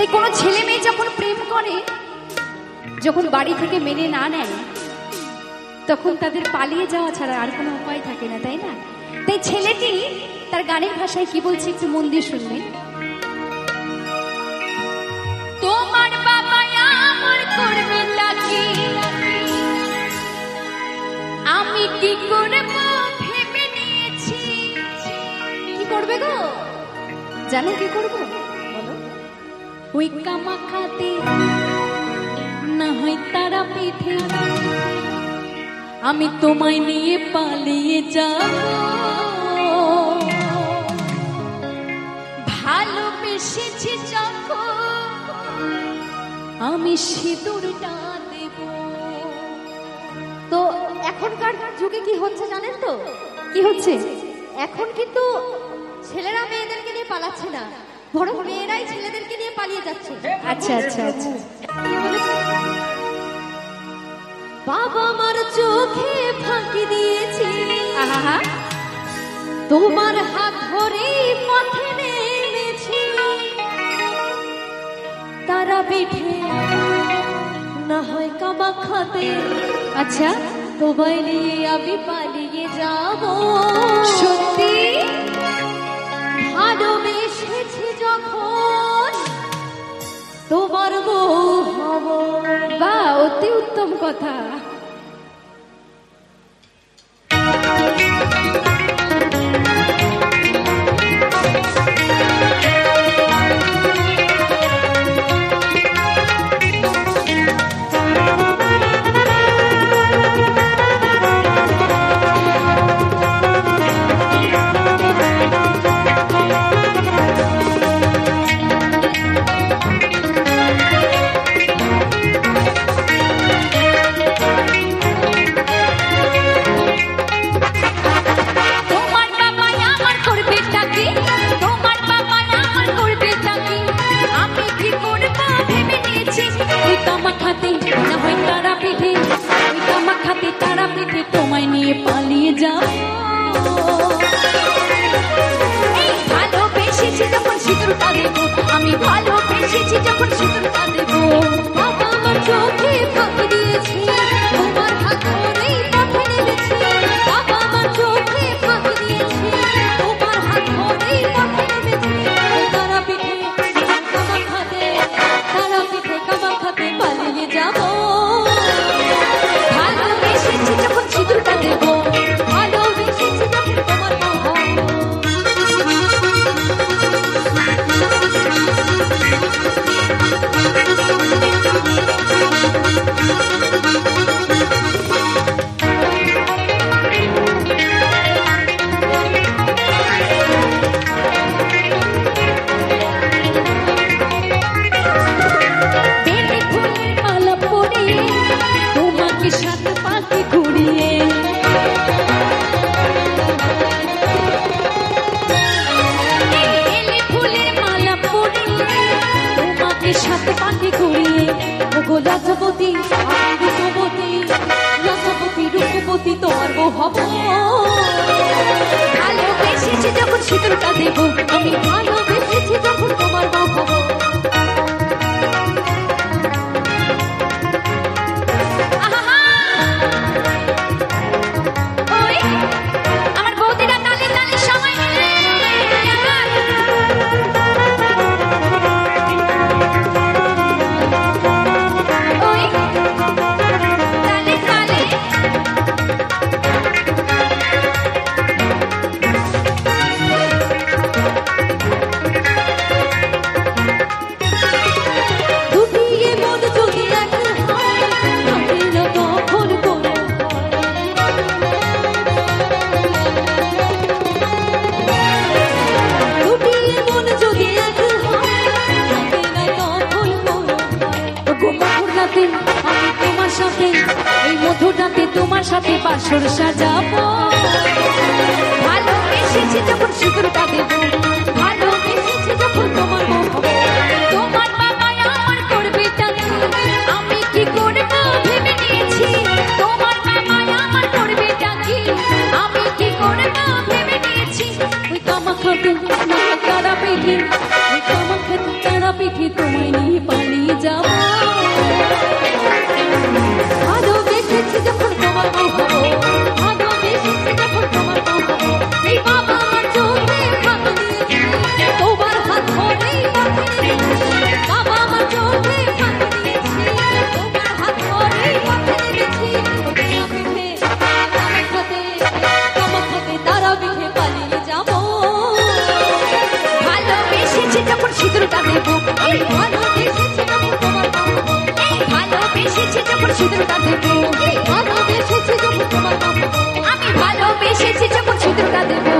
এই কোনো ছেলে মেয়ে যখন প্রেম করে, যখন বাড়ি থেকে মেনে না নেয়, তখন তাদের পালিয়ে যাওয়া ছাড়া আর কোনো উপায় থাকে না, তাই না? তাই ছেলেটি তার গানের ভাষায় কি বলছে একটু মন দিয়ে শুনবে। তোমার বাবা আমার করবে নাকি, আমি কি করব ভেবে নিয়েছি। কি করবে গো? জানো কি করব? বলো। ওই কামাখাতে না হয় তারা পিঠে, আমি তোমায় নিয়ে পালিয়ে যাব। ভালোবেসেছি যখন আমি সিঁদুরটা দেব। তো এখনকার যুগে কি হচ্ছে জানেন তো? কি হচ্ছে? এখন কিন্তু ছেলেরা মেয়েদেরকে নিয়ে পালাচ্ছে না, বরং মেয়েরাই ছেলেদেরকে নিয়ে পালিয়ে যাচ্ছে। আচ্ছা আচ্ছা আচ্ছা। বাবা মার চোখে ফাঁকি দিয়েছি, তোমার হাত ধরে পথে নেমেছি। তারা পিঠে না হয় কামাখাতে, আচ্ছা তোমায় নিয়ে আমি পালিয়ে যাব। সত্যি ভালোবেসেছি যখন তোমার বউ হব। বাহ, অতি উত্তম কথা। তোমায় নিয়ে পালিয়ে যাও। ভালোবেসেছি যখন সিঁদুরটা দেবো, আমি ভালোবেসেছি যখন সিঁদুরটা দেবো। বাবা আমার চোখে ফাঁকি দিয়েছি, তোমার হাত ধরেই পথে নেমেছি। বাবা আমার চোখে ফাঁকি দিয়েছি, তোমার হাত ধরেই পথে নেমেছি। তারা পিঠে কামাখাতে, তারা পিঠে কামাখাতে পালিয়ে যাবো। ভালোবেসেছি যখন সিঁদুরটা দেবো, ভালোবেসেছি যখন তোমার বউ হব। সাথে পাখি ঘুরিয়ে ফুলের মালা পরিয়ে, তোমাকে সাথে পাখি ঘুরিয়ে। ওগো লজপতি রূপবতী, লজপতি রূপবতী তোমার বউ হব। ভালোবেসেছি যখন সিঁদুরটা দেবো, আমি ভালোবেসেছি যখন তোমার বউ হব। তোমার সাথে বাসর সাজাবো। ভালোবেসেছি যখন সিঁদুরটা দেবো, ভালোবেসেছি যখন তোমার বউ হব। তোমার বাবা আমার করবে টাকি, আমি কি করব ভেবে নিয়েছি। তোমার বাবা আমার করবে টাকি, আমি কি করব ভেবে নিয়েছি। ওই কামাখাতে তারা পিঠে, ওই কামাখাতে তারা পিঠে তোমায় সিঁদুরটা দেবো এই ভালোবেসেছি যখন তোমার পাবো এই ভালোবেসেছি যখন সিঁদুরটা দেবো এই ভালোবেসেছি যখন তোমার পাবো আমি ভালোবেসেছি যখন সিঁদুরটা দেবো